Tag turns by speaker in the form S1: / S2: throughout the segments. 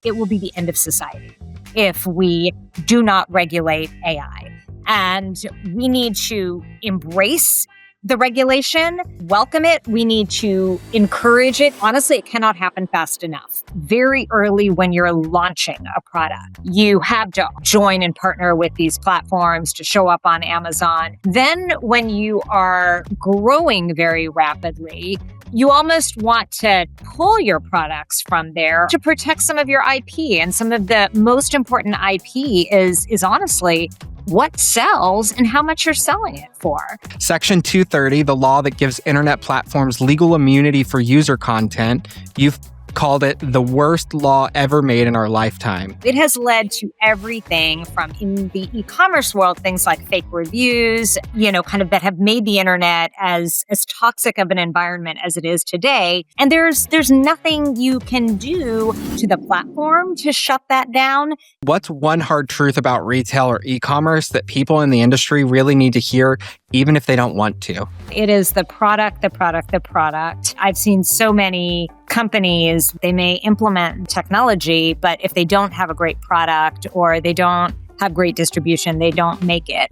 S1: it will be the end of society if we do not regulate AI. And we need to embrace the regulation, welcome it. We need to encourage it. Honestly, it cannot happen fast enough. Very early when you're launching a product, you have to join and partner with these platforms to show up on Amazon. Then when you are growing very rapidly, you almost want to pull your products from there to protect some of your IP. And some of the most important IP is honestly what sells and how much you're selling it for.
S2: Section 230, the law that gives internet platforms legal immunity for user content, you've called it the worst law ever made in our lifetime.
S1: It has led to everything from in the e-commerce world, things like fake reviews, kind of that have made the internet as toxic of an environment as it is today. And there's nothing you can do to the platform to shut that down.
S2: What's one hard truth about retail or e-commerce that people in the industry really need to hear, even if they don't want to?
S1: It is the product, the product, the product. I've seen so many companies, they may implement technology, but if they don't have a great product or they don't have great distribution, they don't make it.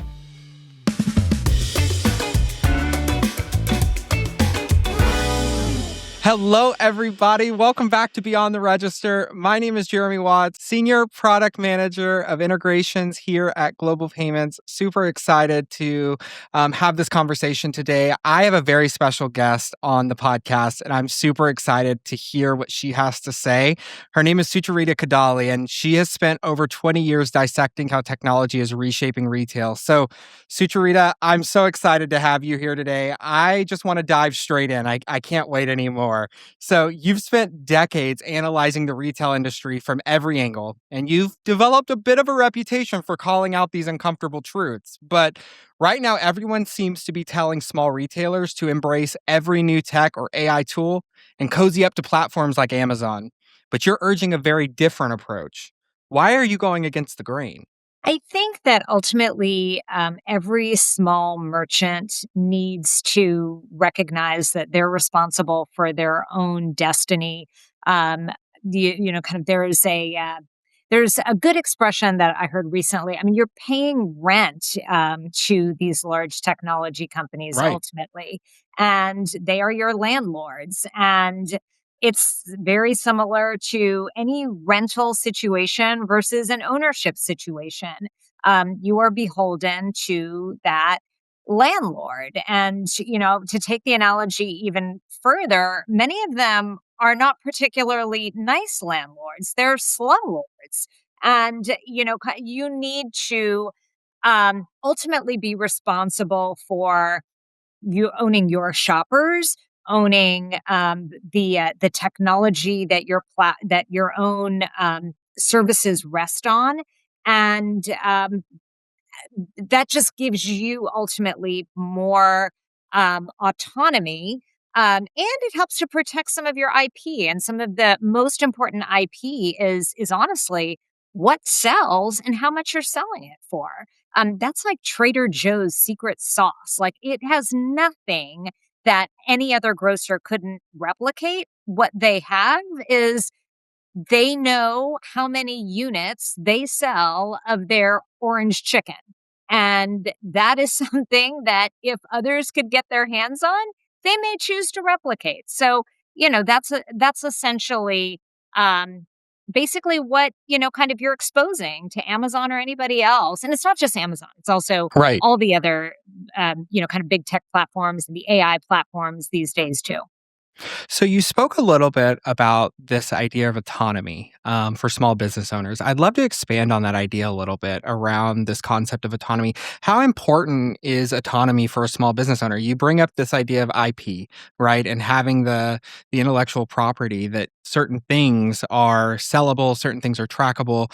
S2: Hello, everybody. Welcome back to Beyond the Register. My name is Jeremy Watts, Senior Product Manager of Integrations here at Global Payments. Super excited to have this conversation today. I have a very special guest on the podcast, and I'm super excited to hear what she has to say. Her name is Sucharita Kodali, and she has spent over 20 years dissecting how technology is reshaping retail. So, Sucharita, I'm so excited to have you here today. I just want to dive straight in. I can't wait anymore. So you've spent decades analyzing the retail industry from every angle, and you've developed a bit of a reputation for calling out these uncomfortable truths. But right now, everyone seems to be telling small retailers to embrace every new tech or AI tool and cozy up to platforms like Amazon. But you're urging a very different approach. Why are you going against the grain?
S1: I think that ultimately every small merchant needs to recognize that they're responsible for their own destiny. There's a good expression that I heard recently. I mean, you're paying rent to these large technology companies ultimately, and they are your landlords. And it's very similar to any rental situation versus an ownership situation. You are beholden to that landlord. And, to take the analogy even further, many of them are not particularly nice landlords. They're slumlords. And, you need to ultimately be responsible for you owning your shoppers, owning the technology that your own services rest on, and that just gives you ultimately more autonomy, and it helps to protect some of your IP. And some of the most important IP is honestly what sells and how much you're selling it for. That's like Trader Joe's secret sauce. Like, it has nothing that any other grocer couldn't replicate. What they have is they know how many units they sell of their orange chicken. And that is something that if others could get their hands on, they may choose to replicate. So, that's essentially basically what, kind of you're exposing to Amazon or anybody else. And it's not just Amazon. It's also all the other, kind of big tech platforms and the AI platforms these days too.
S2: So you spoke a little bit about this idea of autonomy for small business owners. I'd love to expand on that idea a little bit around this concept of autonomy. How important is autonomy for a small business owner? You bring up this idea of IP, right? And having the intellectual property that certain things are sellable, certain things are trackable.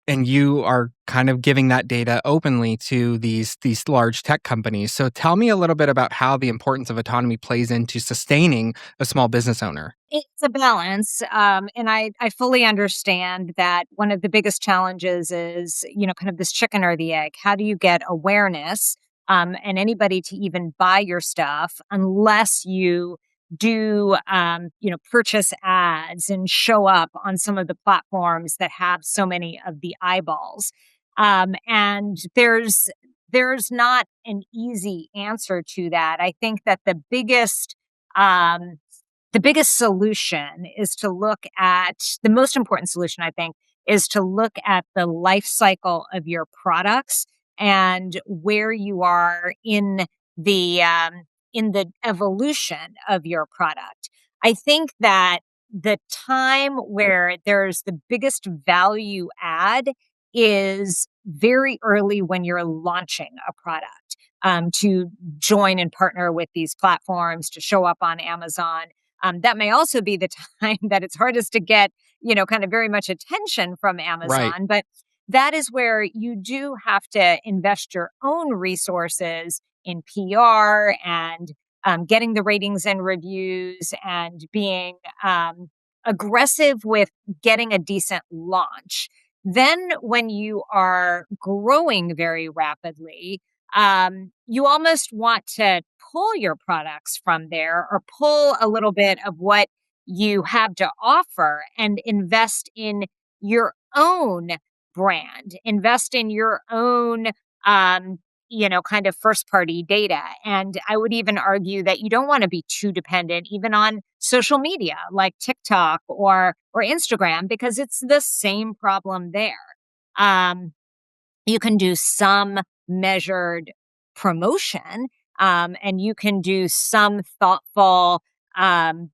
S2: And you are kind of giving that data openly to these large tech companies. So tell me a little bit about how the importance of autonomy plays into sustaining a small business owner.
S1: It's a balance. And I fully understand that one of the biggest challenges is, kind of this chicken or the egg. How do you get awareness and anybody to even buy your stuff unless you do purchase ads and show up on some of the platforms that have so many of the eyeballs. And there's not an easy answer to that. I think that um, the biggest solution is to look at the most important solution, I think, is to look at the life cycle of your products and where you are the in the evolution of your product. I think that the time where there's the biggest value add is very early when you're launching a product, to join and partner with these platforms, to show up on Amazon. That may also be the time that it's hardest to get, kind of very much attention from
S2: Right.
S1: Amazon. But that is where you do have to invest your own resources in PR and getting the ratings and reviews and being aggressive with getting a decent launch. Then, when you are growing very rapidly, you almost want to pull your products from there or pull a little bit of what you have to offer and invest in your own brand, invest in your own, kind of first party data. And I would even argue that you don't want to be too dependent even on social media like TikTok or Instagram, because it's the same problem there. Um, you can do some measured promotion, and you can do some thoughtful, kind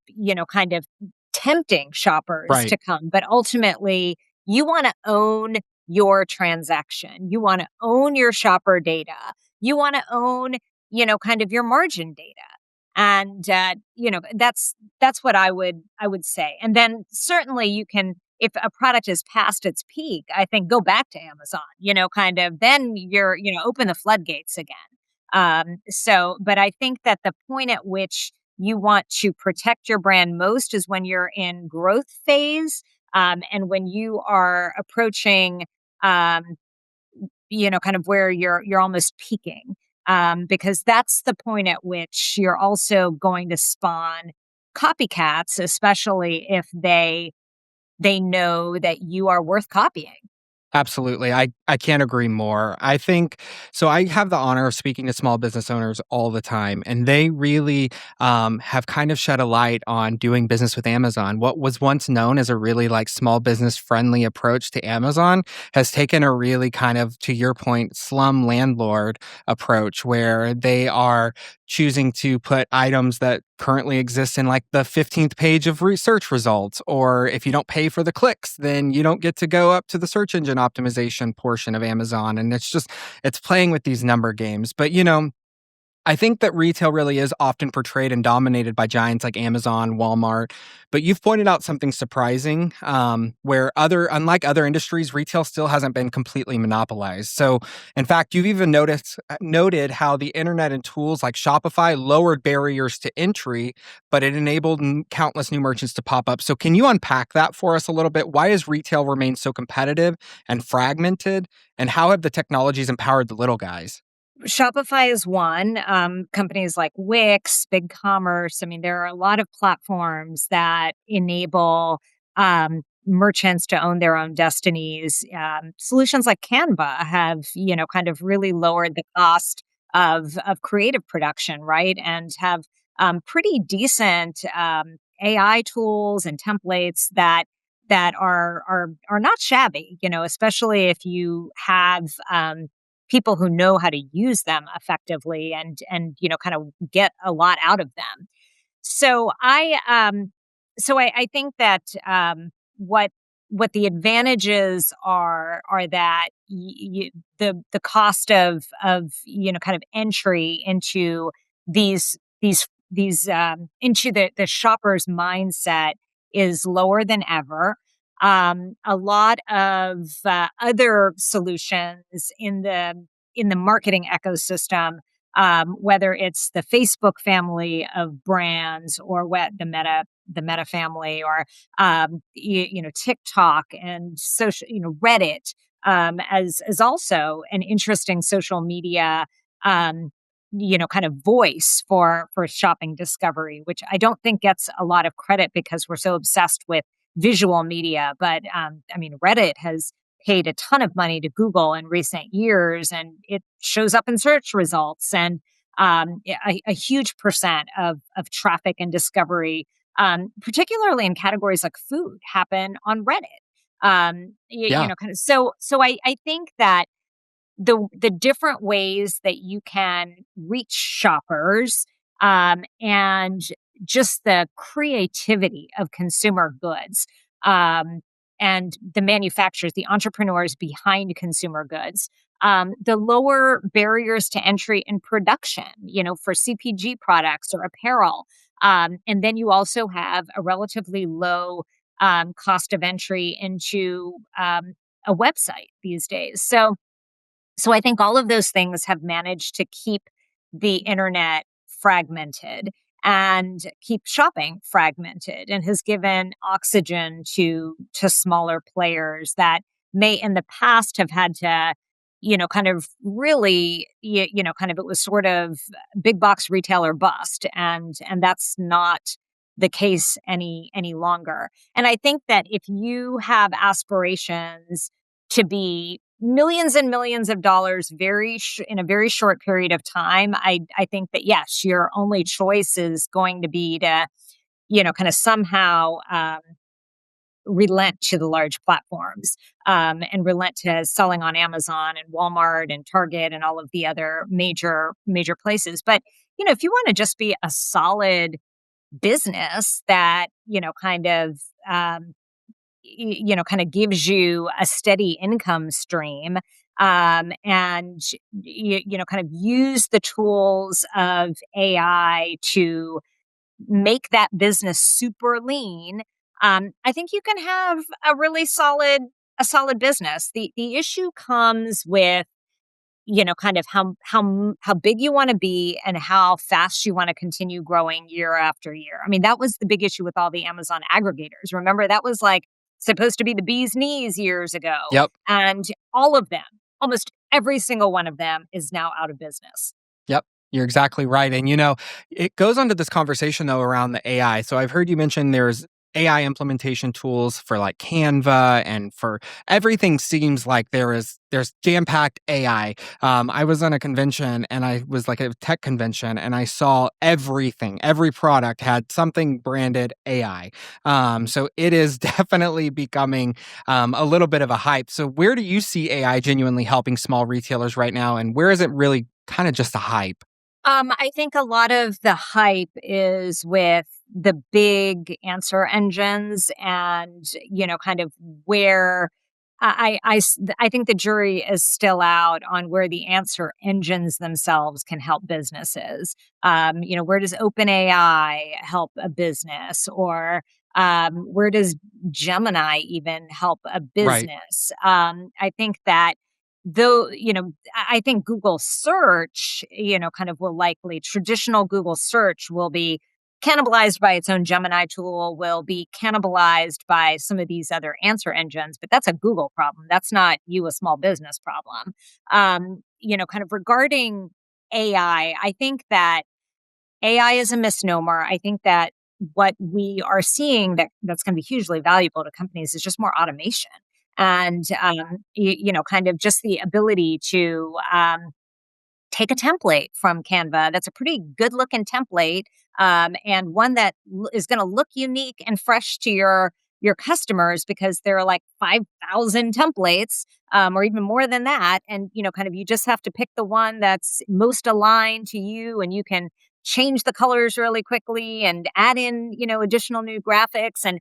S1: of tempting shoppers
S2: Right.
S1: to come. But ultimately, you want to own your transaction. You want to own your shopper data. You want to own, kind of your margin data. And that's what I would say. And then certainly you can, if a product is past its peak, I think go back to Amazon, kind of then you're, open the floodgates again. But I think that the point at which you want to protect your brand most is when you're in growth phase, and when you are approaching, um, kind of where you're almost peaking, because that's the point at which you're also going to spawn copycats, especially if they know that you are worth copying.
S2: Absolutely. I can't agree more. I think so. I have the honor of speaking to small business owners all the time, and they really have kind of shed a light on doing business with Amazon. What was once known as a really like small business friendly approach to Amazon has taken a really kind of, to your point, slum landlord approach where they are choosing to put items that currently exist in like the 15th page of research results. Or if you don't pay for the clicks, then you don't get to go up to the search engine optimization portion of Amazon. And it's playing with these number games. But, I think that retail really is often portrayed and dominated by giants like Amazon, Walmart. But you've pointed out something surprising, where unlike other industries, retail still hasn't been completely monopolized. So, in fact, you've even noted how the internet and tools like Shopify lowered barriers to entry, but it enabled countless new merchants to pop up. So, can you unpack that for us a little bit? Why has retail remained so competitive and fragmented, and how have the technologies empowered the little guys?
S1: Shopify is one. Companies like Wix, BigCommerce. I mean, there are a lot of platforms that enable merchants to own their own destinies. Solutions like Canva have, kind of really lowered the cost of creative production, right? And have pretty decent AI tools and templates that are not shabby. Especially if you have people who know how to use them effectively and kind of get a lot out of them. So I think that what the advantages are that the cost of kind of entry into these into the shopper's mindset is lower than ever. A lot of other solutions in the marketing ecosystem, whether it's the Facebook family of brands or what the Meta family, or TikTok and social, Reddit, as also an interesting social media, um, kind of voice for shopping discovery, which I don't think gets a lot of credit because we're so obsessed with visual media. But I mean, Reddit has paid a ton of money to Google in recent years, and it shows up in search results. And a huge percent of traffic and discovery, particularly in categories like food, happen on Reddit.
S2: Yeah.
S1: Kind of. So I think that the different ways that you can reach shoppers, and just the creativity of consumer goods, and the manufacturers, the entrepreneurs behind consumer goods, the lower barriers to entry in production, for CPG products or apparel. And then you also have a relatively low cost of entry into a website these days. So I think all of those things have managed to keep the internet fragmented and keep shopping fragmented, and has given oxygen to smaller players that may in the past have had to, kind of really, kind of, it was sort of big box retailer bust, and that's not the case any longer. And I think that if you have aspirations to be millions and millions of dollars in a very short period of time, I think that yes, your only choice is going to be to, kind of somehow relent to the large platforms, and relent to selling on Amazon and Walmart and Target and all of the other major places. But if you want to just be a solid business that kind of kind of gives you a steady income stream, and kind of use the tools of AI to make that business super lean, I think you can have a solid business. The issue comes with kind of how big you want to be and how fast you want to continue growing year after year. I mean, that was the big issue with all the Amazon aggregators. Remember, that was like supposed to be the bee's knees years ago.
S2: Yep.
S1: And all of them, almost every single one of them, is now out of business.
S2: Yep. You're exactly right. And, it goes on to this conversation, though, around the AI. So I've heard you mention there's AI implementation tools for like Canva, and for everything seems like there's jam-packed AI. I was on a convention, and I was like a tech convention, and I saw every product had something branded AI. So it is definitely becoming a little bit of a hype. So where do you see AI genuinely helping small retailers right now? And where is it really kind of just a hype?
S1: I think a lot of the hype is with the big answer engines, and kind of where I think the jury is still out on where the answer engines themselves can help businesses. Where does OpenAI help a business, or where does Gemini even help a
S2: Right.
S1: business? I think that though, I think Google search, kind of will likely, traditional Google search will be cannibalized by its own Gemini tool, will be cannibalized by some of these other answer engines, but that's a Google problem. That's not you, a small business problem. Kind of regarding AI, I think that AI is a misnomer. I think that what we are seeing that's going to be hugely valuable to companies is just more automation, and kind of just the ability to take a template from Canva that's a pretty good looking template, and one that is going to look unique and fresh to your customers, because there are like 5,000 templates, or even more than that. And, kind of, you just have to pick the one that's most aligned to you, and you can change the colors really quickly and add in, additional new graphics. And,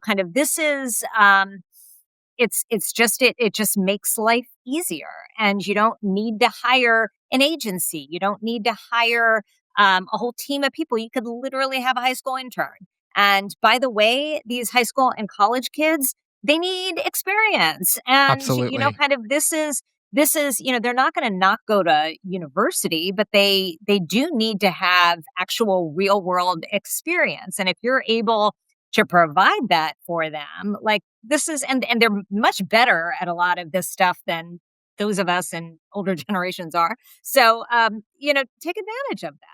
S1: kind of, this is, it's just it just makes life easier, and you don't need to hire an agency. You don't need to hire a whole team of people. You could literally have a high school intern. And by the way, these high school and college kids, they need experience. And
S2: Absolutely.
S1: kind of, this is they're not going to not go to university, but they do need to have actual real world experience. And if you're able to provide that for them, like, this is, and they're much better at a lot of this stuff those of us in older generations are. So, take advantage of that.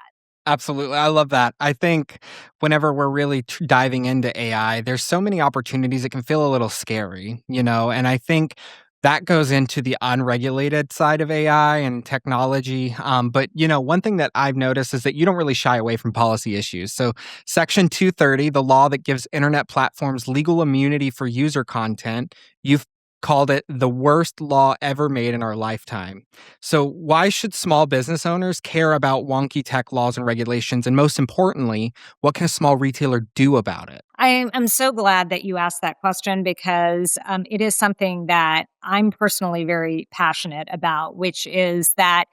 S2: Absolutely. I love that. I think whenever we're really diving into AI, there's so many opportunities. It can feel a little scary, and I think that goes into the unregulated side of AI and technology. But, one thing that I've noticed is that you don't really shy away from policy issues. So, Section 230, the law that gives internet platforms legal immunity for user content, you've called it the worst law ever made in our lifetime. So, why should small business owners care about wonky tech laws and regulations? And most importantly, what can a small retailer do about it?
S1: I'm so glad that you asked that question because it is something that I'm personally very passionate about, which is that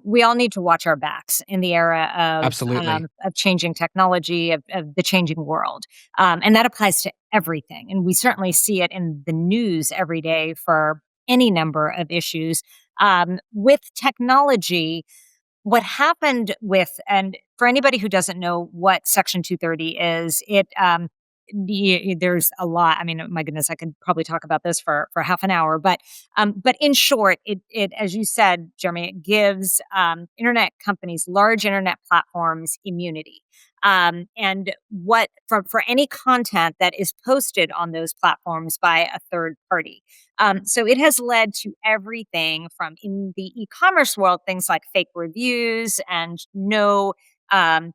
S1: we all need to watch our backs in the era
S2: Absolutely.
S1: of changing technology, of the changing world, and that applies to everything. And we certainly see it in the news every day for any number of issues. With technology, what happened with and for anybody who doesn't know what Section 230 is, there's a lot. I mean, oh my goodness, I could probably talk about this for half an hour, but in short, it as you said, Jeremy, it gives internet companies, large internet platforms, immunity. And what for any content that is posted on those platforms by a third party. So it has led to everything from in the e-commerce world, things like fake reviews and um,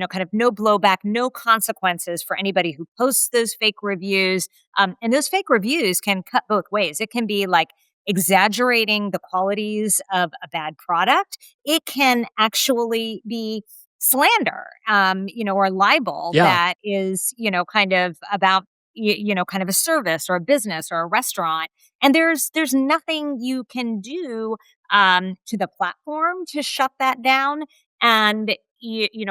S1: kind of no blowback, no consequences for anybody who posts those fake reviews. And those fake reviews can cut both ways. It can be like exaggerating the qualities of a bad product. It can actually be slander, or libel
S2: Yeah.
S1: that is, kind of about kind of a service or a business or a restaurant, and there's nothing you can do to the platform to shut that down. And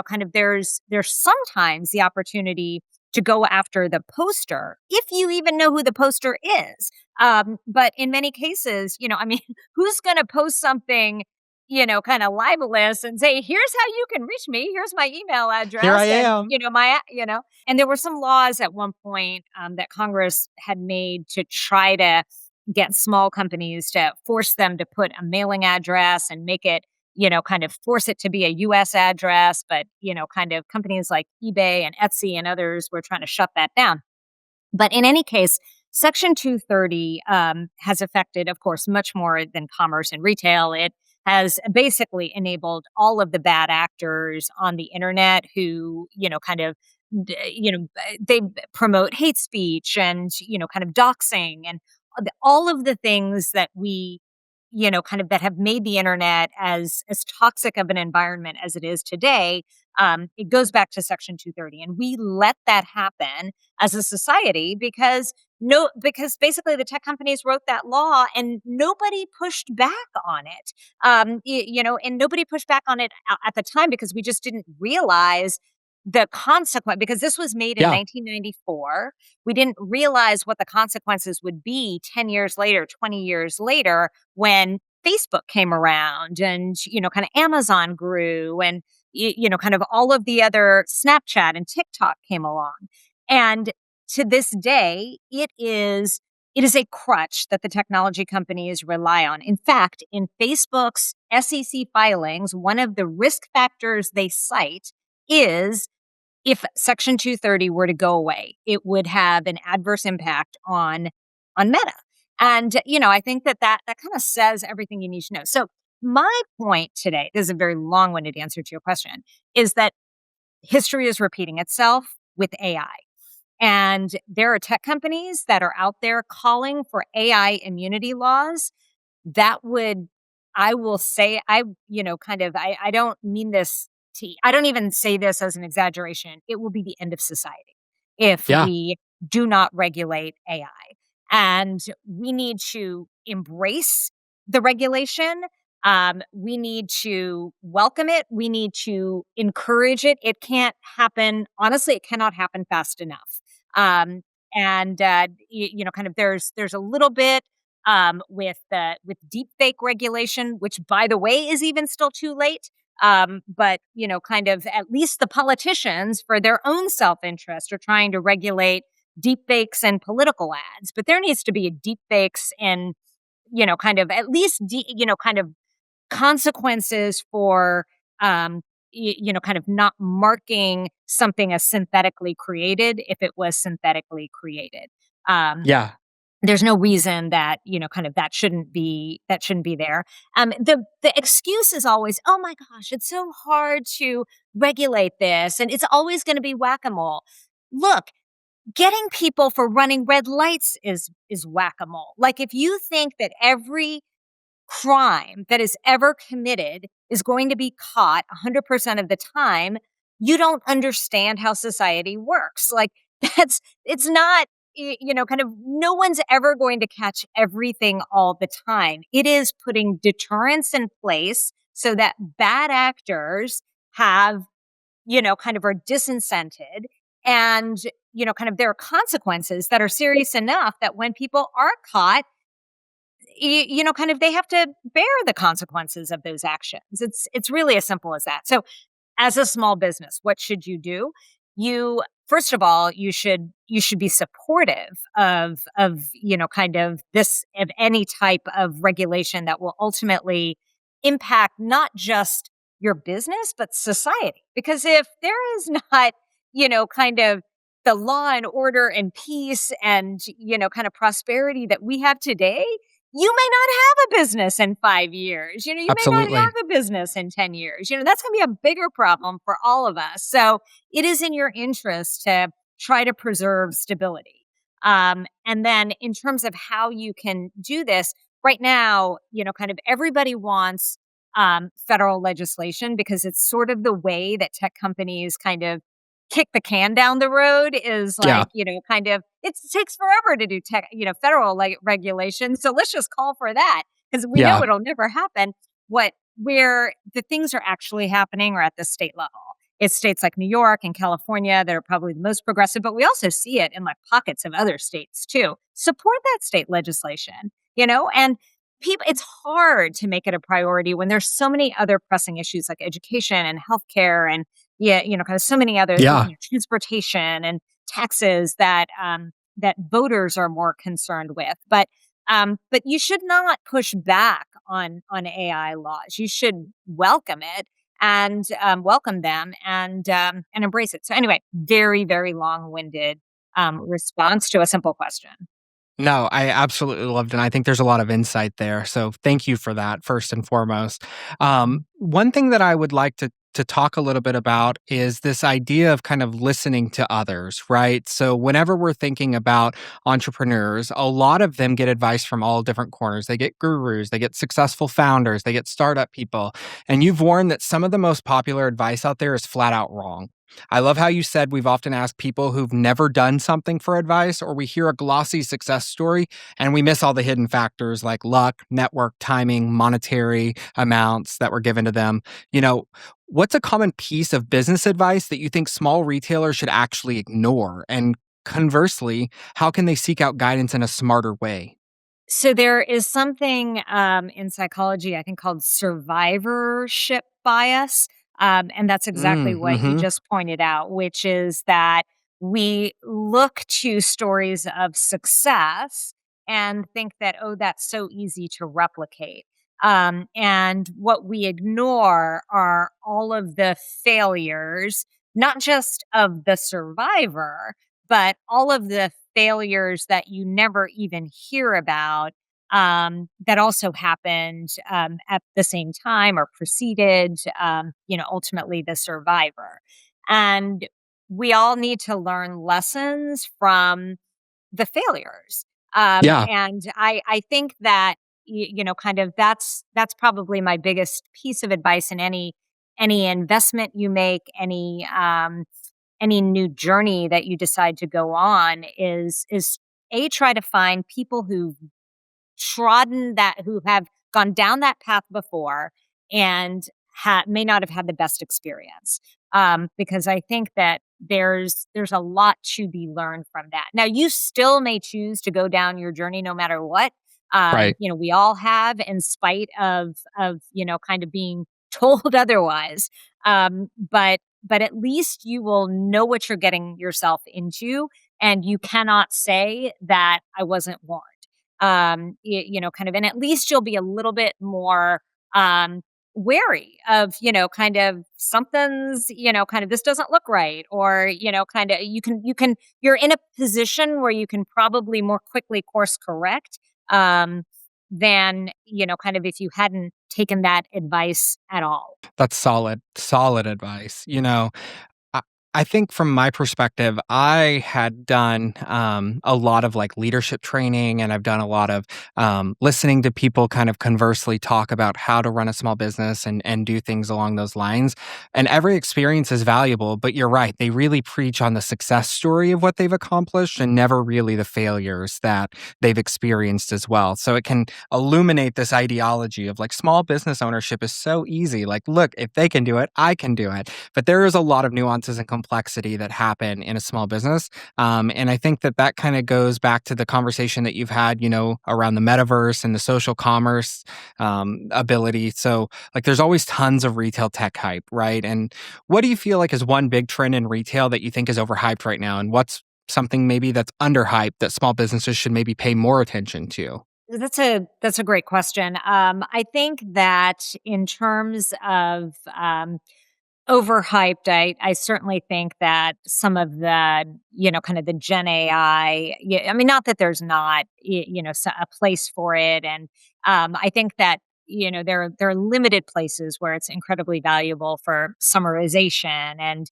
S1: kind of there's sometimes the opportunity to go after the poster if you even know who the poster is. But in many cases, I mean, who's going to post something kind of libelous and say, here's how you can reach me. Here's my email
S2: Here I
S1: address. And,
S2: am.
S1: and there were some laws at one point that Congress had made to try to get small companies to force them to put a mailing address and make it, kind of force it to be a US address. But, kind of companies like eBay and Etsy and others were trying to shut that down. But in any case, Section 230 has affected, of course, much more than commerce and retail. It has basically enabled all of the bad actors on the internet who, kind of, they promote hate speech and, kind of doxing and all of the things that we, kind of that have made the internet as toxic of an environment as it is today. It goes back to Section 230, and we let that happen as a society because basically the tech companies wrote that law and nobody pushed back on it. And nobody pushed back on it at the time because we just didn't realize the consequence, because this was made in
S2: Yeah.
S1: 1994. We didn't realize what the consequences would be 10 years later, 20 years later, when Facebook came around and, kind of Amazon grew and, kind of all of the other Snapchat and TikTok came along. And to this day, it is a crutch that the technology companies rely on. In fact, in Facebook's SEC filings, one of the risk factors they cite is if Section 230 were to go away, it would have an adverse impact on Meta. And I think that kind of says everything you need to know. So my point today, this is a very long-winded answer to your question, is that history is repeating itself with AI. And there are tech companies that are out there calling for AI immunity laws that would, I will say, I don't mean this I don't even say this as an exaggeration. It will be the end of society if
S2: Yeah.
S1: we do not regulate AI. And we need to embrace the regulation. We need to welcome it. We need to encourage it. It can't happen. Honestly, it cannot happen fast enough. Um, and kind of there's a little bit with deep fake regulation, which by the way is even still too late. But kind of at least the politicians, for their own self interest, are trying to regulate deep fakes and political ads. But there needs to be a deep fakes in kind of at least, kind of consequences for, kind of not marking something as synthetically created if it was synthetically created. Um,
S2: Yeah.
S1: there's no reason that, kind of that shouldn't be there. The excuse is always, oh my gosh, it's so hard to regulate this, and it's always going to be whack-a-mole. Look, getting people for running red lights is whack-a-mole. Like, if you think that every crime that is ever committed is going to be caught 100% of the time, you don't understand how society works. Like, it's not, kind of, no one's ever going to catch everything all the time. It is putting deterrence in place so that bad actors have, kind of are disincented, and, kind of there are consequences that are serious enough that when people are caught, kind of they have to bear the consequences of those actions. It's really as simple as that. So, as a small business, what should you do? You First of all, you should be supportive of kind of this, of any type of regulation that will ultimately impact not just your business but society. Because if there is not, kind of the law and order and peace and, kind of prosperity that we have today, you may not have a business in 5 years. You may not
S2: Absolutely.
S1: have a business in 10 years. That's going to be a bigger problem for all of us. So it is in your interest to try to preserve stability. And then in terms of how you can do this, right now, kind of everybody wants federal legislation because it's sort of the way that tech companies kind of kick the can down the road, is
S2: Yeah.
S1: like, kind of, it takes forever to do tech, federal regulation. So let's just call for that because we know
S2: Yeah.
S1: it'll never happen. Where the things are actually happening are at the state level. It's states like New York and California that are probably the most progressive, but we also see it in like pockets of other states too. Support that state legislation, and people, it's hard to make it a priority when there's so many other pressing issues like education and healthcare and, yeah, kind of so many other,
S2: Yeah.
S1: transportation and taxes that that voters are more concerned with. But you should not push back on AI laws. You should welcome it and welcome them and embrace it. So anyway, very, very long-winded response to a simple question.
S2: No, I absolutely loved it, and I think there's a lot of insight there, so thank you for that, first and foremost. One thing that I would like to talk a little bit about is this idea of kind of listening to others, right? So whenever we're thinking about entrepreneurs, a lot of them get advice from all different corners. They get gurus, they get successful founders, they get startup people, and you've warned that some of the most popular advice out there is flat out wrong. I love how you said we've often asked people who've never done something for advice, or we hear a glossy success story and we miss all the hidden factors like luck, network, timing, monetary amounts that were given to them. You know, what's a common piece of business advice that you think small retailers should actually ignore? And conversely, how can they seek out guidance in a smarter way?
S1: So there is something in psychology, I think, called survivorship bias. And that's exactly what you
S2: Mm-hmm.
S1: just pointed out, which is that we look to stories of success and think that, oh, that's so easy to replicate. And what we ignore are all of the failures, not just of the survivor, but all of the failures that you never even hear about, that also happened at the same time or preceded, ultimately the survivor. And we all need to learn lessons from the failures.
S2: Yeah.
S1: And I think that, kind of, that's probably my biggest piece of advice in any investment you make, any new journey that you decide to go on, is a, try to find people who have gone down that path before and may not have had the best experience. Because I think that there's a lot to be learned from that. Now, you still may choose to go down your journey no matter what.
S2: Right.
S1: We all have, in spite of kind of being told otherwise. But at least you will know what you're getting yourself into, and you cannot say that I wasn't warned. kind of, and at least you'll be a little bit more um, wary of, kind of something's, kind of this doesn't look right, or, kind of you're in a position where you can probably more quickly course correct um, than, kind of if you hadn't taken that advice at all.
S2: That's solid advice. I I think from my perspective, I had done a lot of like leadership training, and I've done a lot of listening to people kind of conversely talk about how to run a small business and do things along those lines. And every experience is valuable, but you're right. They really preach on the success story of what they've accomplished and never really the failures that they've experienced as well. So it can illuminate this ideology of like small business ownership is so easy. Like, look, if they can do it, I can do it. But there is a lot of nuances and complexity that happen in a small business. And I think that that kind of goes back to the conversation that you've had, around the metaverse and the social commerce ability. So, like, there's always tons of retail tech hype, right? And what do you feel like is one big trend in retail that you think is overhyped right now? And what's something maybe that's underhyped that small businesses should maybe pay more attention to?
S1: That's a great question. I think that in terms of overhyped, I certainly think that some of the, kind of the Gen AI, yeah, I mean, not that there's not, a place for it. And I think that, there are limited places where it's incredibly valuable for summarization and,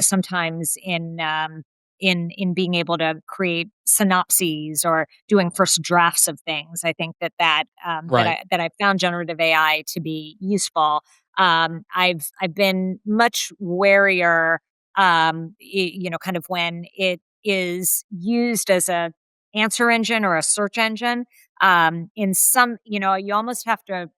S1: sometimes in being able to create synopses or doing first drafts of things. I think
S2: Right.
S1: that I found generative AI to be useful. I've been much warier, kind of when it is used as a answer engine or a search engine. In some, you almost have to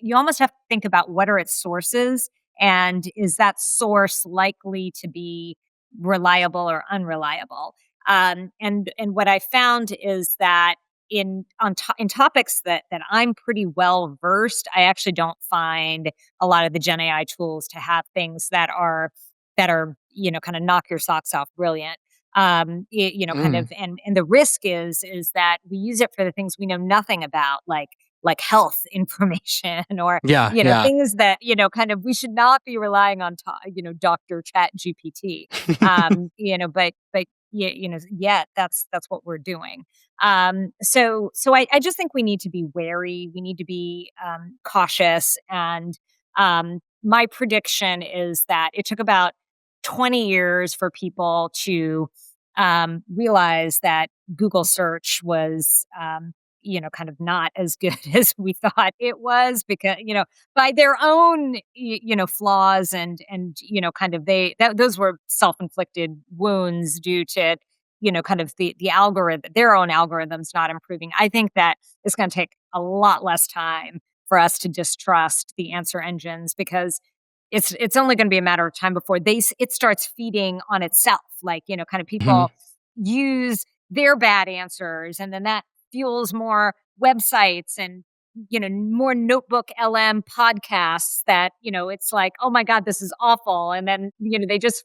S1: you almost have to think about what are its sources, and is that source likely to be reliable or unreliable? And what I found is that in topics that I'm pretty well versed, I actually don't find a lot of the Gen AI tools to have things that are kind of knock your socks off brilliant. Kind
S2: Mm,
S1: of, and the risk is that we use it for the things we know nothing about, like health information or
S2: yeah, yeah.
S1: things that kind of we should not be relying on Dr. Chat GPT. But yeah, yet that's what we're doing. So I just think we need to be wary. We need to be cautious. And my prediction is that it took about 20 years for people to realize that Google search was, kind of not as good as we thought it was, because, by their own, flaws, and, kind of those were self-inflicted wounds due to, kind of the algorithm, their own algorithms not improving. I think that it's going to take a lot less time for us to distrust the answer engines, because it's only gonna be a matter of time before it starts feeding on itself. Like, kind of
S2: Mhm.
S1: people use their bad answers, and then that fuels more websites and, more notebook LM podcasts that, it's like, "Oh my god, this is awful." And then, they just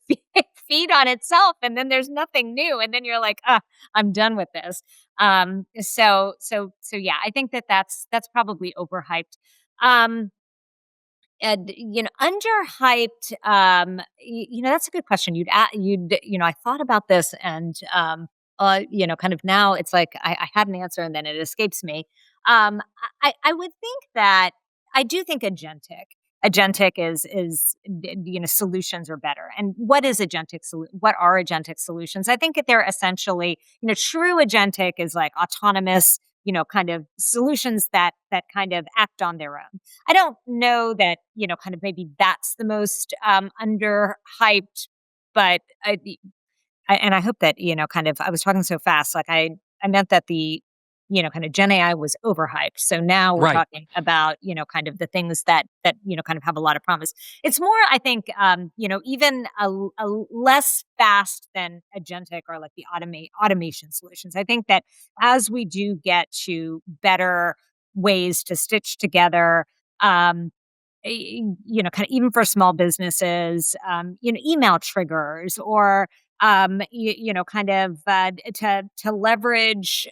S1: feed on itself, and then there's nothing new, and then you're like, "Ah, I'm done with this." So yeah, I think that's probably overhyped. Um and, underhyped, that's a good question. I thought about this, and, kind of now it's like I had an answer and then it escapes me. I would think that I do think agentic is, solutions are better. And what is what are agentic solutions? I think that they're essentially, true agentic is like autonomous, kind of solutions that kind of act on their own. I don't know that, kind of maybe that's the most underhyped, but and I hope that, kind of I was talking so fast, like I meant that the, kind of Gen AI was overhyped. So now we're
S2: Right.
S1: talking about, kind of the things that, kind of have a lot of promise. It's more, I think, even a less fast than agentic or like the automation solutions. I think that as we do get to better ways to stitch together, um, kind of even for small businesses, email triggers, or kind of to leverage.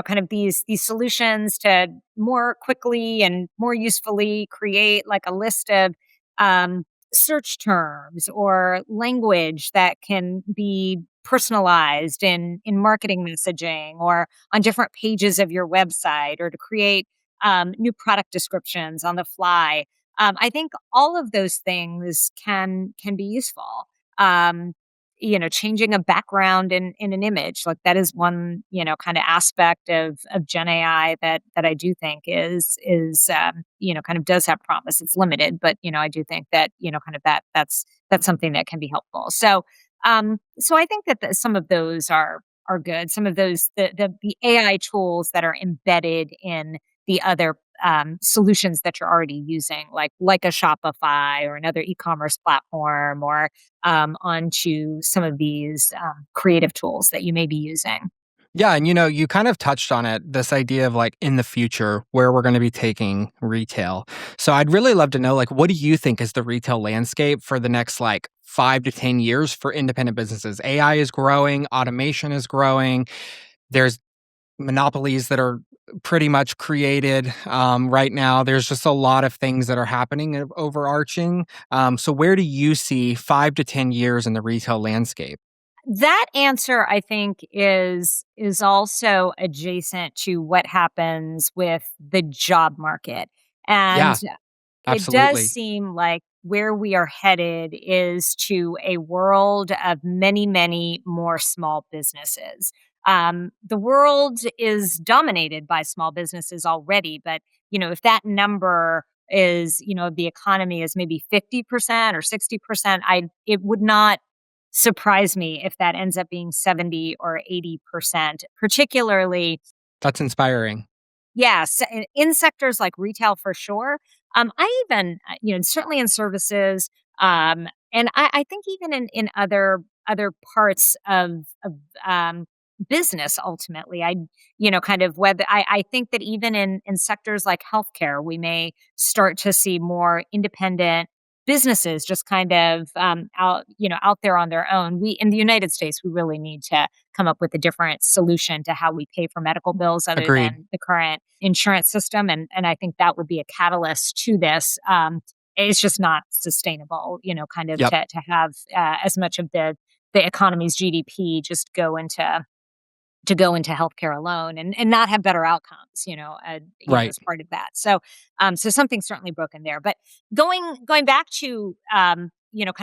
S1: kind of these solutions to more quickly and more usefully create like a list of um, search terms or language that can be personalized in marketing messaging or on different pages of your website, or to create new product descriptions on the fly. I think all of those things can be useful. Um, changing a background in an image, like that is one, kind of aspect of Gen AI that I do think is kind of does have promise. It's limited, but I do think that, kind of that's something that can be helpful. So I think that some of those are good. Some of those the AI tools that are embedded in the other solutions that you're already using, like a Shopify or another e-commerce platform, or onto some of these creative tools that you may be using.
S2: Yeah, and you kind of touched on it, this idea of like in the future where we're going to be taking retail. So I'd really love to know, like, what do you think is the retail landscape for the next like 5 to 10 years for independent businesses? AI is growing, automation is growing. There's monopolies that are pretty much created right now. There's just a lot of things that are happening overarching. So where do you see 5 to 10 years in the retail landscape?
S1: That answer, I think, is also adjacent to what happens with the job market. And
S2: Yeah,
S1: it does
S2: absolutely.
S1: seem like where we are headed is to a world of many, many more small businesses. The world is dominated by small businesses already, but if that number is, the economy is maybe 50% or 60%, it would not surprise me if that ends up being 70 or 80%, particularly.
S2: That's inspiring.
S1: Yes, in sectors like retail for sure. I even, certainly in services, and I think even in other parts of business. Ultimately, kind of whether I think that even in sectors like healthcare, we may start to see more independent businesses just kind of out there on their own. We in the United States, we really need to come up with a different solution to how we pay for medical bills other
S2: Agreed.
S1: than the current insurance system. And I think that would be a catalyst to this. It's just not sustainable, kind of
S2: Yep.
S1: to have as much of the economy's GDP just go into healthcare alone and not have better outcomes,
S2: Right.
S1: as part of that. So something's certainly broken there. But going back to kind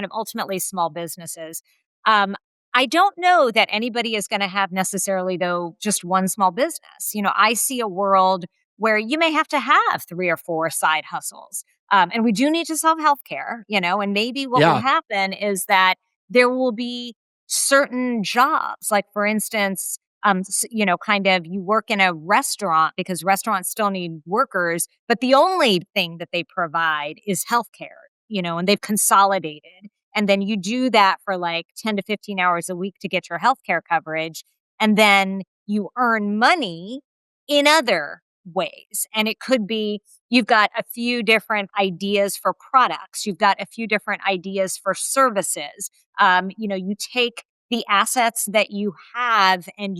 S1: of ultimately small businesses, um, I don't know that anybody is going to have necessarily though just one small business. I see a world where you may have to have three or four side hustles. And we do need to solve healthcare, and maybe what will
S2: Yeah.
S1: happen is that there will be certain jobs, like for instance, kind of you work in a restaurant because restaurants still need workers, but the only thing that they provide is healthcare, and they've consolidated. And then you do that for like 10 to 15 hours a week to get your healthcare coverage. And then you earn money in other ways. And it could be you've got a few different ideas for products, you've got a few different ideas for services. You take the assets that you have and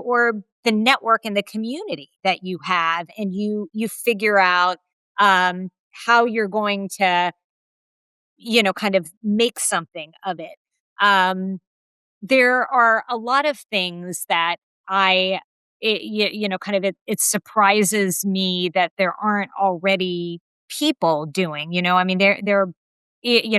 S1: or the network and the community that you have, and you figure out how you're going to kind of make something of it. um there are a lot of things that I kind of it surprises me that there aren't already people doing. I mean,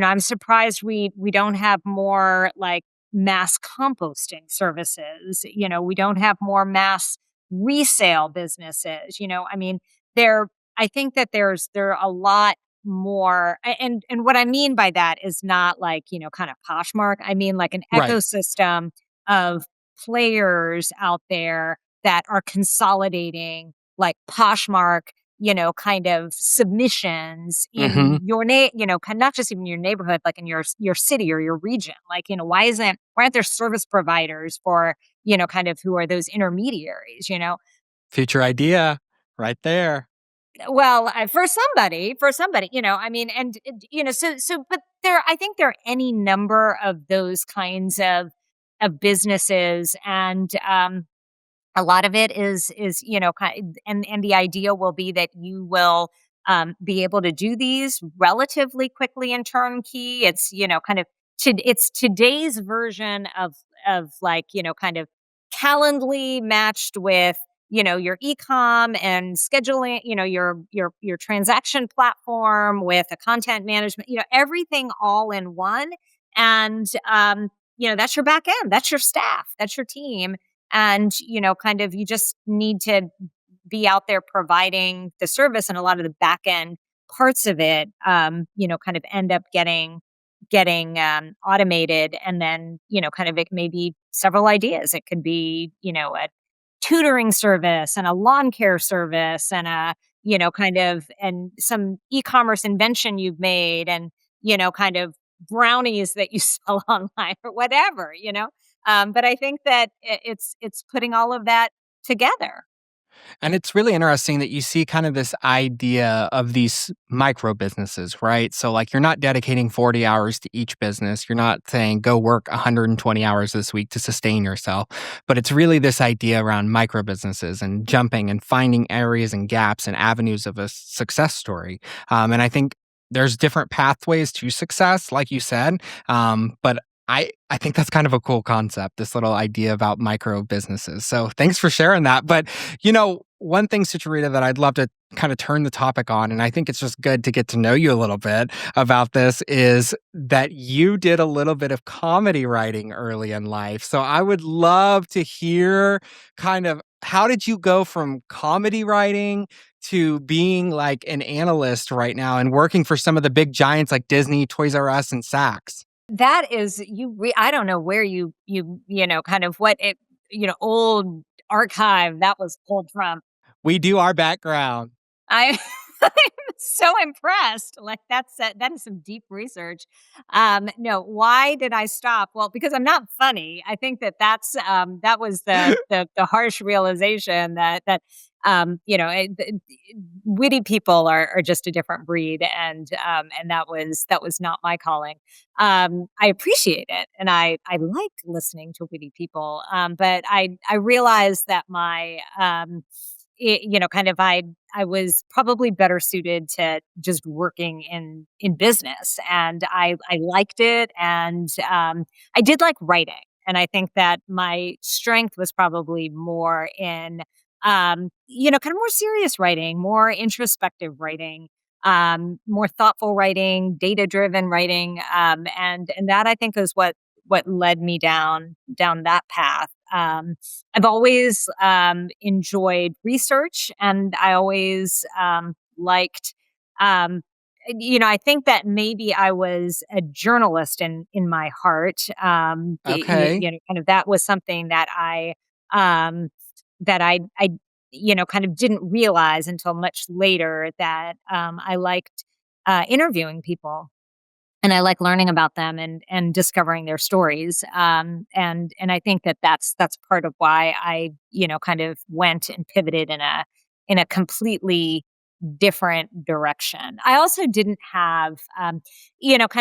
S1: I'm surprised we don't have more like mass composting services. We don't have more mass resale businesses. I mean, there I think that there are a lot more, and what I mean by that is not like, kind of Poshmark. I mean like an
S2: Right.
S1: ecosystem of players out there that are consolidating like Poshmark, kind of submissions
S2: Hmm.
S1: in your not just even your neighborhood, like in your city or your region. Like, why aren't there service providers for, kind of who are those intermediaries?
S2: Future idea right there.
S1: Well, for somebody, I mean, and but I think there are any number of those kinds of businesses, and A lot of it is, and the idea will be that you will be able to do these relatively quickly and turnkey. It's, it's today's version of like, kind of Calendly matched with, your ecom and scheduling, your transaction platform with a content management, everything all in one. And that's your back end, that's your staff, that's your team. And kind of you just need to be out there providing the service, and a lot of the back end parts of it kind of end up getting automated. And then kind of it may be several ideas. It could be a tutoring service and a lawn care service and a kind of and some e-commerce invention you've made, and kind of brownies that you sell online or whatever. But I think that it's putting all of that together.
S2: And it's really interesting that you see kind of this idea of these micro businesses, right? So, like, you're not dedicating 40 hours to each business. You're not saying go work 120 hours this week to sustain yourself. But it's really this idea around micro businesses and jumping and finding areas and gaps and avenues of a success story. And I think there's different pathways to success, like you said. But I think that's kind of a cool concept, this little idea about micro businesses. So thanks for sharing that. But, one thing, Sucharita, that I'd love to kind of turn the topic on, and I think it's just good to get to know you a little bit about this, is that you did a little bit of comedy writing early in life. So I would love to hear kind of how did you go from comedy writing to being like an analyst right now and working for some of the big giants like Disney, Toys R Us, and Saks?
S1: That is I don't know where kind of what it, old archive that was pulled from.
S2: We do our background.
S1: I I'm so impressed. Like that is some deep research. No, why did I stop? Well, because I'm not funny. I think that was the harsh realization that witty people are just a different breed, and that was not my calling. I appreciate it, and I like listening to witty people. But I realized that my kind of I was probably better suited to just working in business, and I liked it, and I did like writing, and I think that my strength was probably more in kind of more serious writing, more introspective writing, more thoughtful writing, data driven writing, and that I think is what led me down that path. I've always enjoyed research, and I always liked. Um, I think that maybe I was a journalist in my heart.
S2: Okay.
S1: Kind of that was something um, that I kind of didn't realize until much later, that I liked interviewing people, and I like learning about them and discovering their stories. And I think that that's part of why I kind of went and pivoted in a completely different direction. I also didn't have kind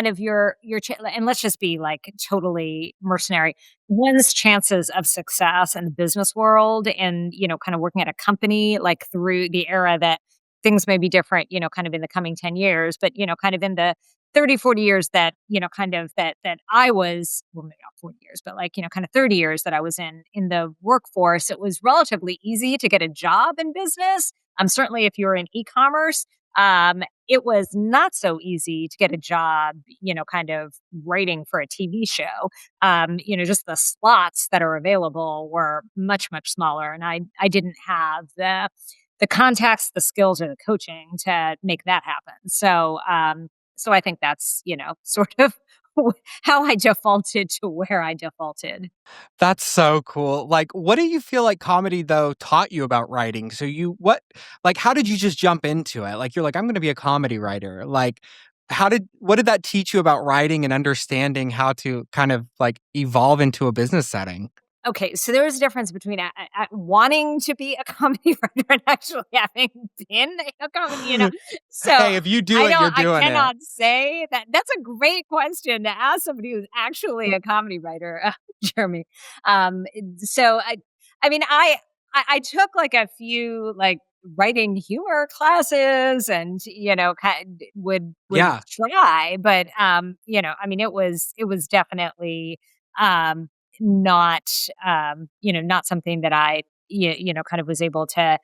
S1: of and let's just be like totally mercenary. One's chances of success in the business world, and kind of working at a company, like through the era that things may be different, kind of in the coming 10 years, but kind of in the 30, 40 years that, kind of that I was, well, maybe not 40 years, but like, kind of 30 years that I was in the workforce, it was relatively easy to get a job in business. Certainly if you're in e-commerce, it was not so easy to get a job, kind of writing for a TV show. Just the slots that are available were much, much smaller. And I didn't have the contacts, the skills, or the coaching to make that happen. So I think that's, sort of how I defaulted to where I defaulted.
S2: That's so cool. Like, what do you feel like comedy though taught you about writing? So like, how did you just jump into it? Like, you're like, I'm going to be a comedy writer. Like, what did that teach you about writing and understanding how to kind of like evolve into a business setting?
S1: Okay, so there is a difference between wanting to be a comedy writer and actually having been a comedy.
S2: Hey,
S1: So
S2: if you do it, you're
S1: I
S2: doing it.
S1: cannot say that. That's a great question to ask somebody who's actually a comedy writer, Jeremy. So I mean, I took like a few like writing humor classes and, would
S2: Yeah.
S1: try, but, I mean, it was definitely, um, not, not something that kind of was able to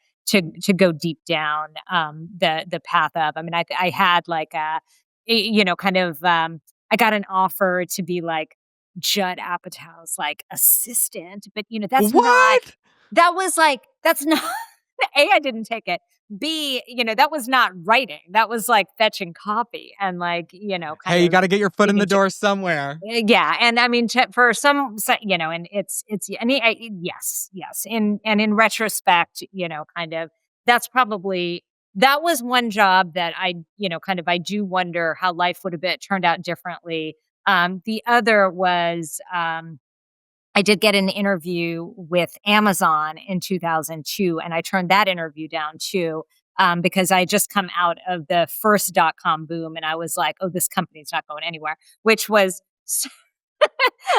S1: go deep down, the path of. I mean, I had like kind of, I got an offer to be like Judd Apatow's like assistant, but, that's not
S2: What?
S1: that was like that's not A, I didn't take it. B, that was not writing. That was like fetching copy and like, kind
S2: Hey, you
S1: of
S2: gotta get your foot in the
S1: making sure.
S2: door somewhere.
S1: Yeah, and I mean, for and it's and yes, yes, and in retrospect, kind of that's probably that was one job that kind of I do wonder how life would have been turned out differently. The other was I did get an interview with Amazon in 2002, and I turned that interview down too, because I had just come out of the first dot-com boom, and I was like, "Oh, this company's not going anywhere," which was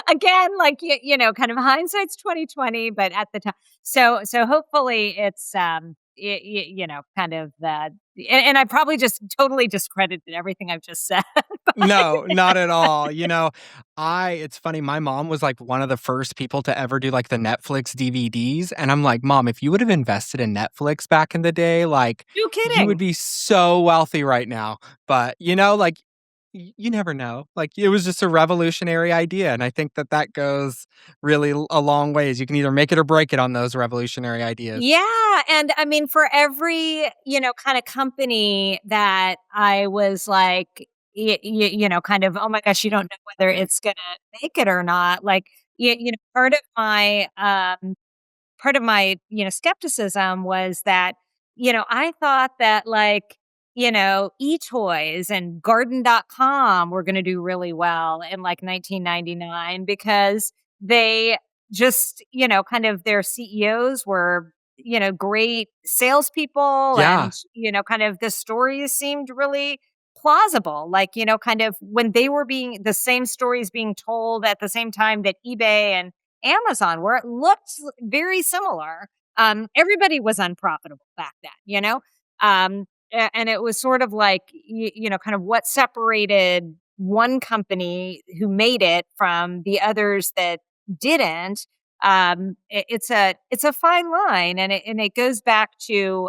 S1: again, like, kind of hindsight's 2020, but at the time so hopefully it's, kind of the and I probably just totally discredited everything I've just said.
S2: No, not at all. It's funny, my mom was like one of the first people to ever do like the Netflix DVDs. And I'm like, Mom, if you would have invested in Netflix back in the day, like
S1: No
S2: you would
S1: kidding.
S2: be so wealthy right now. But, like, you never know. Like it was just a revolutionary idea. And I think that that goes really a long ways. You can either make it or break it on those revolutionary ideas.
S1: Yeah, and I mean, for every, kind of company that I was like, kind of, "Oh my gosh, you don't know whether it's gonna make it or not." Like, part of my skepticism was that I thought that like eToys and garden.com were going to do really well in like 1999 because they just kind of their CEOs were great salespeople
S2: Yeah.
S1: and kind of the stories seemed really plausible, like kind of when they were being the same stories being told at the same time that eBay and Amazon, where it looked very similar. Everybody was unprofitable back then, and it was sort of like, kind of what separated one company who made it from the others that didn't. It's a fine line, and it goes back to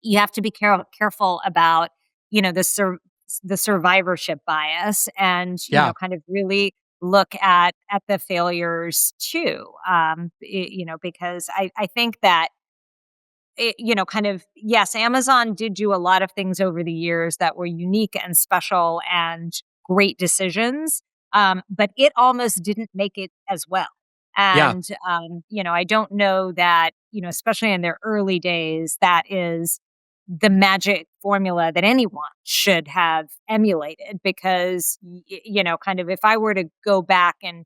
S1: you have to be careful about the survivorship bias and
S2: Yeah.
S1: kind of really look at the failures too, because I think that kind of, yes, Amazon did do a lot of things over the years that were unique and special and great decisions, but it almost didn't make it as well.
S2: Yeah.
S1: And, I don't know that, especially in their early days, that is the magic formula that anyone should have emulated because, kind of if I were to go back and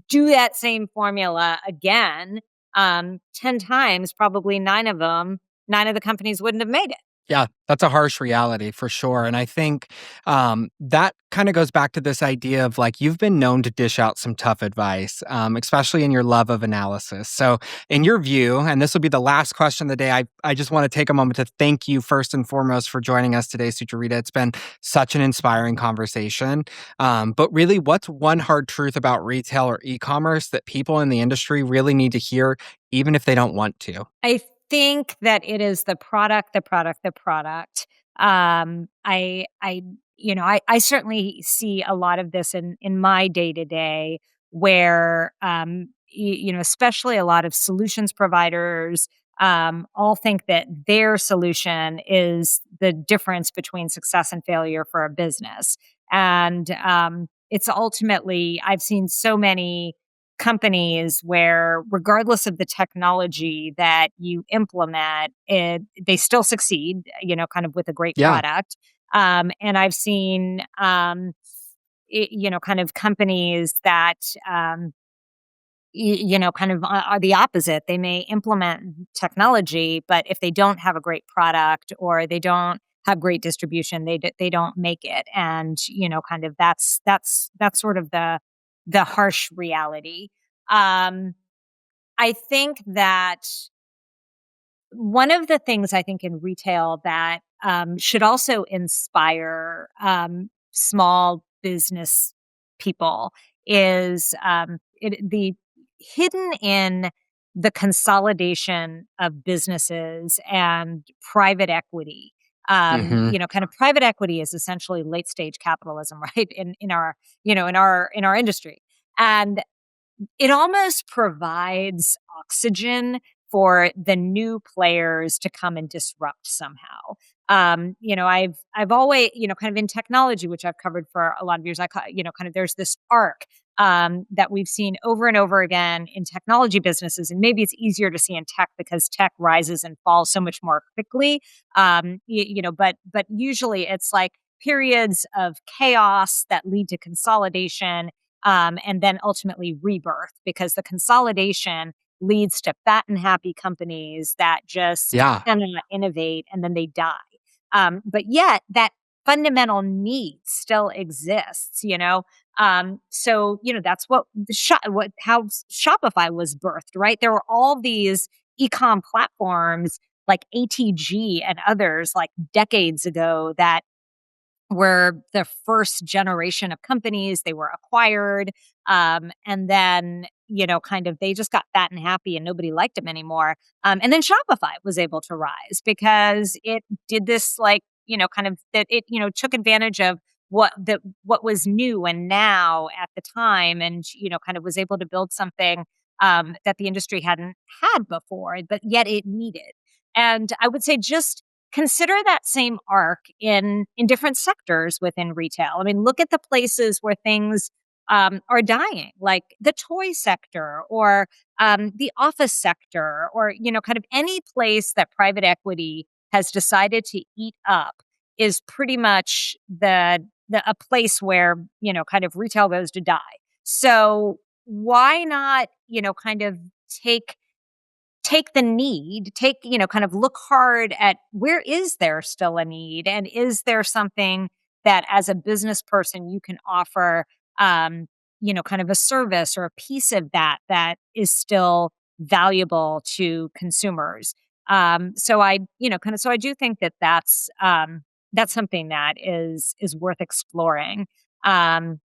S1: do that same formula again, 10 times, probably nine of the companies wouldn't have made it.
S2: Yeah, that's a harsh reality for sure. And I think that kind of goes back to this idea of like you've been known to dish out some tough advice, especially in your love of analysis. So, in your view, and this will be the last question of the day, I just want to take a moment to thank you first and foremost for joining us today, Sucharita. It's been such an inspiring conversation. But really, what's one hard truth about retail or e commerce that people in the industry really need to hear, even if they don't want to?
S1: I think that it is the product, the product, the product. I certainly see a lot of this in my day to day, where especially a lot of solutions providers all think that their solution is the difference between success and failure for a business, and it's ultimately I've seen so many companies where regardless of the technology that you implement they still succeed kind of with a great
S2: Yeah.
S1: product, and I've seen kind of companies that kind of are the opposite. They may implement technology, but if they don't have a great product or they don't have great distribution, they don't make it. And kind of that's sort of the harsh reality. Um, I think that one of the things I think in retail that should also inspire small business people is the hidden in the consolidation of businesses and private equity. Kind of private equity is essentially late stage capitalism, right? In our in our industry, and it almost provides oxygen for the new players to come and disrupt somehow. I've always, kind of in technology, which I've covered for a lot of years, kind of there's this arc that we've seen over and over again in technology businesses, and maybe it's easier to see in tech because tech rises and falls so much more quickly. But usually it's like periods of chaos that lead to consolidation, and then ultimately rebirth, because the consolidation leads to fat and happy companies that just
S2: Yeah.
S1: cannot innovate, and then they die. But yet that fundamental need still exists, So, that's what how Shopify was birthed, right? There were all these e-com platforms like ATG and others like decades ago that were the first generation of companies. They were acquired. And then, kind of they just got fat and happy and nobody liked them anymore. And then Shopify was able to rise because it did this kind of that it, took advantage of what was new and now at the time, and, kind of was able to build something that the industry hadn't had before, but yet it needed. And I would say just consider that same arc in different sectors within retail. I mean, look at the places where things are dying, like the toy sector or the office sector, or kind of any place that private equity has decided to eat up is pretty much a place where kind of retail goes to die. So why not kind of take the need, kind of look hard at where is there still a need, and is there something that as a business person you can offer, kind of a service or a piece of that is still valuable to consumers. So I do think that's something that is worth exploring. Um,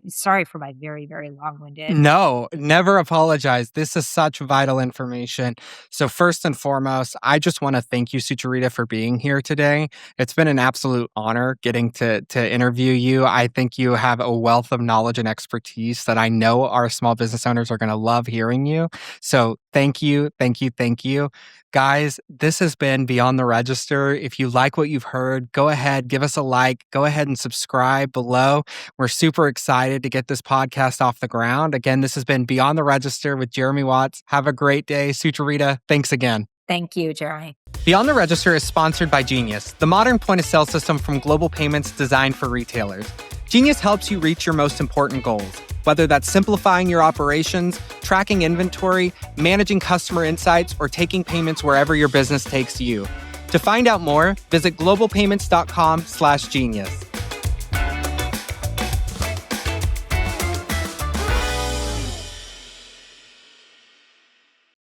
S1: sorry for my very, very long-winded.
S2: No, never apologize. This is such vital information. So first and foremost, I just want to thank you, Sucharita, for being here today. It's been an absolute honor getting to interview you. I think you have a wealth of knowledge and expertise that I know our small business owners are going to love hearing you. So thank you, thank you, thank you. Guys, this has been Beyond the Register. If you like what you've heard, go ahead, give us a like, go ahead and subscribe below. We're super excited to get this podcast off the ground. Again, this has been Beyond the Register with Jeremy Watts. Have a great day. Sucharita, thanks again.
S1: Thank you, Jeremy.
S2: Beyond the Register is sponsored by Genius, the modern point-of-sale system from Global Payments designed for retailers. Genius helps you reach your most important goals, whether that's simplifying your operations, tracking inventory, managing customer insights, or taking payments wherever your business takes you. To find out more, visit globalpayments.com/genius.